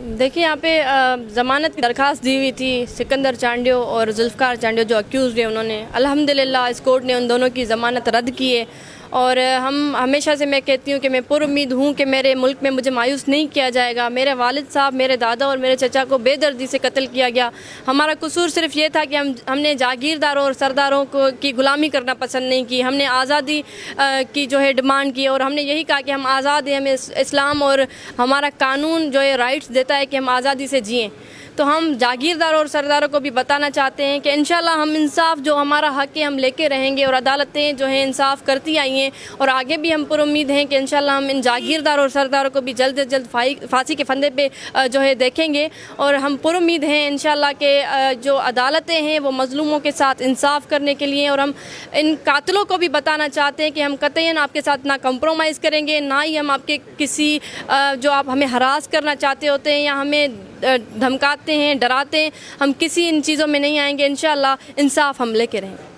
देखिए यहाँ पे ज़मानत की दरख्वास्त दी हुई थी सिकंदर चांडियो और जुल्फ़कार चांडियो जो अक्यूज़ है उन्होंने। अल्हम्दुलिल्लाह इस कोर्ट ने उन दोनों की ज़मानत रद्द की है और हम हमेशा से मैं कहती हूँ कि मैं पुरुम्मीद हूँ कि मेरे मुल्क में मुझे मायूस नहीं किया जाएगा। मेरे वालिद साहब, मेरे दादा और मेरे चचा को बेदर्दी से कत्ल किया गया। हमारा कसूर सिर्फ ये था कि हमने जागीरदारों और सरदारों की ग़ुलामी करना पसंद नहीं की। हमने आज़ादी की जो है डिमांड की और हमने यही कहा कि हम आज़ाद हैं, हमें इस्लाम और हमारा कानून जो है राइट्स देता है कि हम आज़ादी से जिएँ। तो हम जागीरदारों और सरदारों को भी बताना चाहते हैं कि इंशाल्लाह हम इंसाफ जो हमारा हक़ है हम लेके रहेंगे और अदालतें जो हैं इंसाफ करती आई हैं और आगे भी हम पुरुम्मीद हैं कि इंशाल्लाह हम इन जागीरदारों और सरदारों को भी जल्द से जल्द फांसी के फंदे पे जो है देखेंगे। और हम पुरुम्मीद हैं इंशाल्लाह के जो अदालतें हैं वो मज़लूमों के साथ इंसाफ करने के लिए। और हम इन कातिलों को भी बताना चाहते हैं कि हम कतईन आपके साथ ना कंप्रोमाइज़ करेंगे, ना ही हम आपके किसी जो आप हमें हरास करना चाहते होते हैं या हमें धमकाते हैं, डराते हैं, हम किसी इन चीज़ों में नहीं आएंगे। इंशाल्लाह इंसाफ हम लेके रहेंगे।